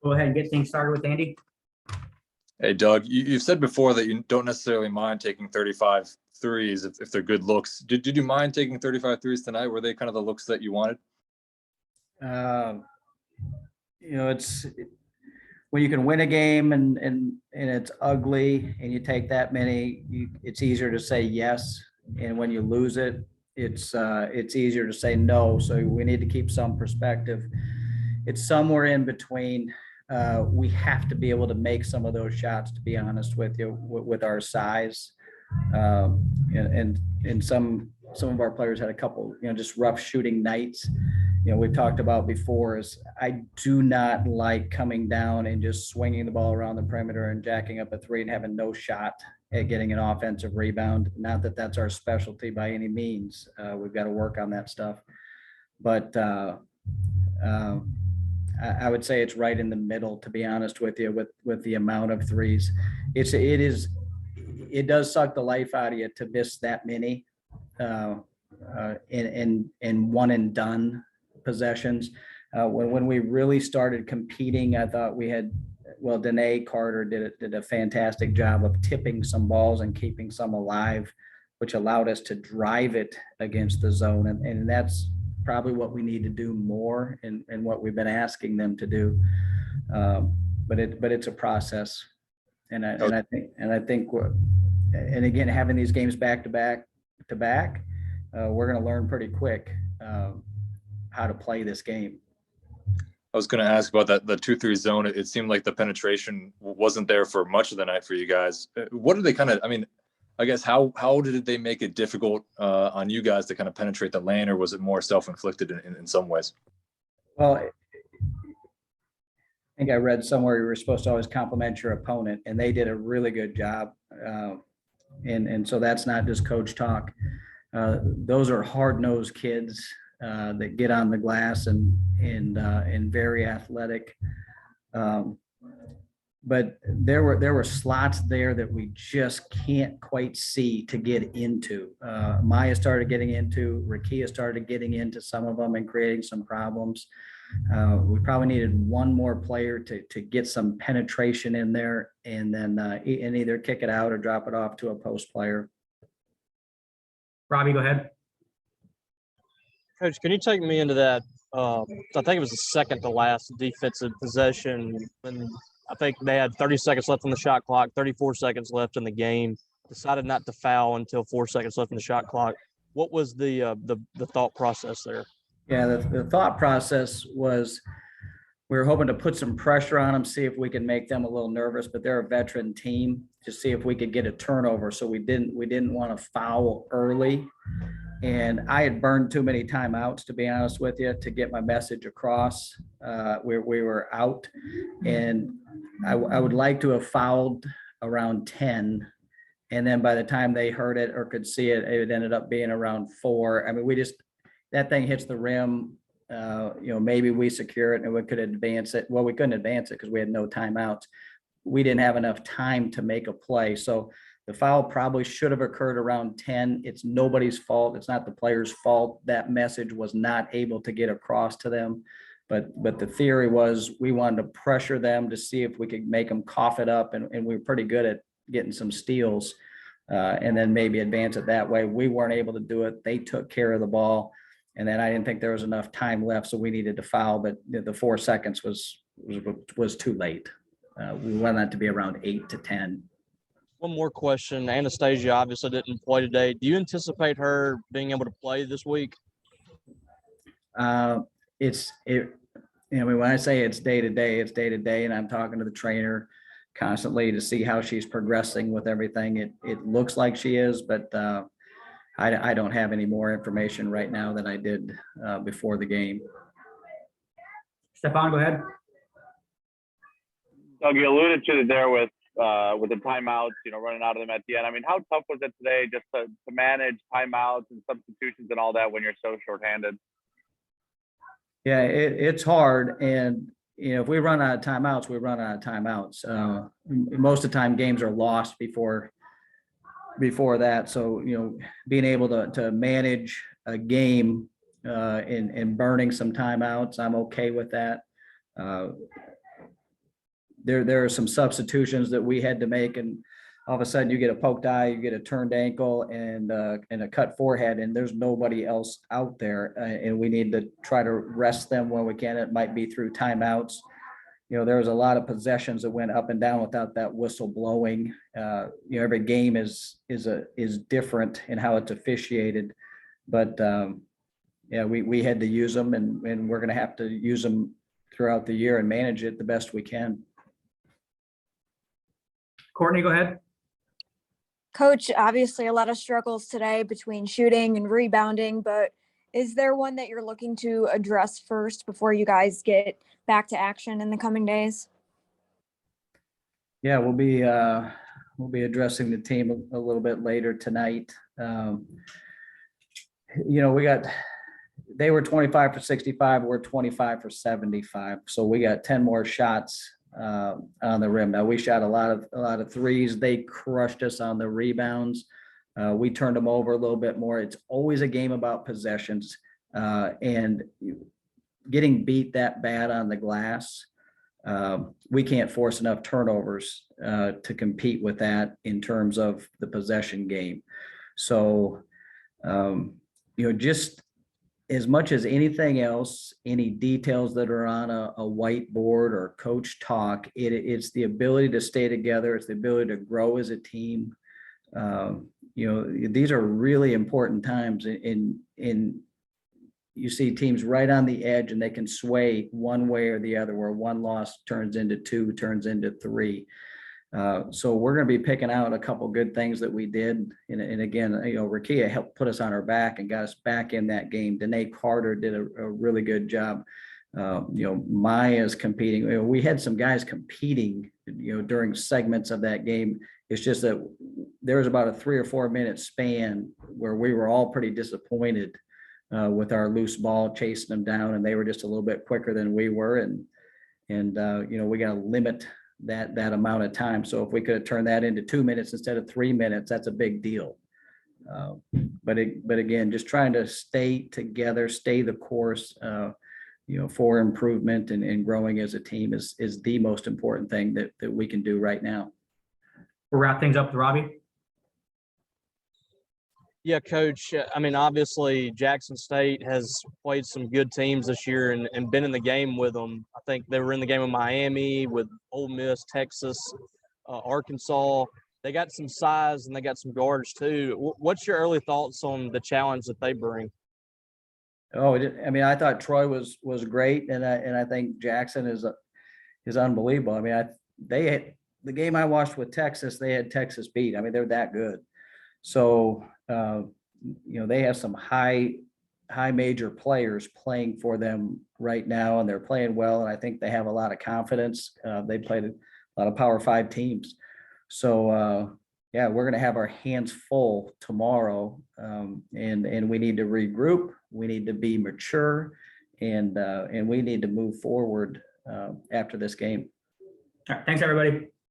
Go ahead and get things started with Andy. Hey, Doug, you've said before that you don't necessarily mind taking 35 threes if they're good looks. Did you mind taking 35 threes tonight? Were they kind of the looks that you wanted? It's when you can win a game and it's ugly and you take that many, it's easier to say yes. And when you lose it, it's easier to say no. So we need to keep some perspective. It's somewhere in between. We have to be able to make some of those shots, to be honest with you, with our size. And some of our players had a couple, just rough shooting nights. We've talked about before is I do not like coming down and just swinging the ball around the perimeter and jacking up a three and having no shot at getting an offensive rebound. Not that that's our specialty by any means. We've got to work on that stuff. But I would say it's right in the middle, to be honest with you, with the amount of threes. It does suck the life out of you to miss that many in one and done possessions. When we really started competing, I thought we had, Danae Carter did a fantastic job of tipping some balls and keeping some alive, which allowed us to drive it against the zone. And that's probably what we need to do more and what we've been asking them to do. But it's a process. And I think and again, having these games back to back, we're going to learn pretty quick how to play this game. I was going to ask about that, the 2-3 zone. It seemed like the penetration wasn't there for much of the night for you guys. What did they I guess how did they make it difficult on you guys to kind of penetrate the lane, or was it more self-inflicted in some ways? Well, I think I read somewhere you were supposed to always compliment your opponent, and they did a really good job. And so that's not just coach talk. Those are hard-nosed kids that get on the glass and very athletic. But there were slots there that we just can't quite see to get into. Maya started getting into, Rakia started getting into some of them and creating some problems. We probably needed one more player to get some penetration in there and then and either kick it out or drop it off to a post player. Robbie, go ahead. Coach, can you take me into that? I think it was the second to last defensive possession when I think they had 30 seconds left on the shot clock, 34 seconds left in the game, decided not to foul until 4 seconds left in the shot clock. What was the thought process there? Yeah, the thought process was we were hoping to put some pressure on them, see if we can make them a little nervous, but they're a veteran team, to see if we could get a turnover. So we didn't want to foul early. And I had burned too many timeouts, to be honest with you, to get my message across. We were out, and I would like to have fouled around 10. And then by the time they heard it or could see it, it ended up being around 4. I mean, that thing hits the rim, maybe we secure it and we could advance it. Well, we couldn't advance it because we had no timeouts. We didn't have enough time to make a play. So the foul probably should have occurred around 10. It's nobody's fault. It's not the player's fault. That message was not able to get across to them. But the theory was we wanted to pressure them to see if we could make them cough it up. And we were pretty good at getting some steals and then maybe advance it that way. We weren't able to do it. They took care of the ball. And then I didn't think there was enough time left, so we needed to foul. But the 4 seconds was too late. We wanted that to be around 8 to 10. One more question. Anastasia obviously didn't play today. Do you anticipate her being able to play this week? When I say it's day to day, it's day to day, and I'm talking to the trainer constantly to see how she's progressing with everything. It looks like she is, but I don't have any more information right now than I did before the game. Stefan, go ahead. Doug, you alluded to it there with the timeouts, running out of them at the end. I mean, how tough was it today just to manage timeouts and substitutions and all that when you're so shorthanded? Yeah, it's hard. And, if we run out of timeouts, we run out of timeouts. Most of the time games are lost before that. So, being able to manage a game and burning some timeouts, I'm okay with that. there are some substitutions that we had to make, and all of a sudden you get a poked eye, you get a turned ankle and a cut forehead, and there's nobody else out there. And we need to try to rest them when we can. It might be through timeouts. You know, there was a lot of possessions that went up and down without that whistle blowing. You know, every game is different in how it's officiated, but yeah, we had to use them, and we're going to have to use them throughout the year and manage it the best we can. Courtney, go ahead. Coach, obviously a lot of struggles today between shooting and rebounding, but is there one that you're looking to address first before you guys get back to action in the coming days? Yeah, we'll be addressing the team a little bit later tonight. You know, they were 25 for 65, we're 25 for 75. So we got 10 more shots on the rim. Now we shot a lot of threes. They crushed us on the rebounds. We turned them over a little bit more. It's always a game about possessions, and getting beat that bad on the glass. We can't force enough turnovers to compete with that in terms of the possession game. So, you know, just as much as anything else, any details that are on a whiteboard or coach talk, it's the ability to stay together. It's the ability to grow as a team. You know, these are really important times in you see teams right on the edge, and they can sway one way or the other, where one loss turns into two, turns into three. So we're going to be picking out a couple good things that we did. And again, you know, Rakia helped put us on our back and got us back in that game. Danae Carter did a really good job. You know, Maya's competing. You know, we had some guys competing, you know, during segments of that game. It's just that there was about a 3 or 4 minute span where we were all pretty disappointed with our loose ball, chasing them down, and they were just a little bit quicker than we were. And you know, we got to limit that amount of time. So if we could have turned that into 2 minutes instead of 3 minutes, that's a big deal. But again, just trying to stay together, stay the course, you know, for improvement and growing as a team is the most important thing that we can do right now. We'll wrap things up with Robbie. Yeah, Coach. I mean, obviously, Jackson State has played some good teams this year and been in the game with them. I think they were in the game with Miami, with Ole Miss, Texas, Arkansas. They got some size and they got some guards too. What's your early thoughts on the challenge that they bring? Oh, I mean, I thought Troy was great, and I think Jackson is unbelievable. I mean, they had the game I watched with Texas. They had Texas beat. I mean, they're that good. So you know, they have some high major players playing for them right now, and they're playing well. And I think they have a lot of confidence. They played a lot of Power 5 teams. So yeah, we're going to have our hands full tomorrow, and we need to regroup. We need to be mature, and we need to move forward after this game. All right, thanks, everybody.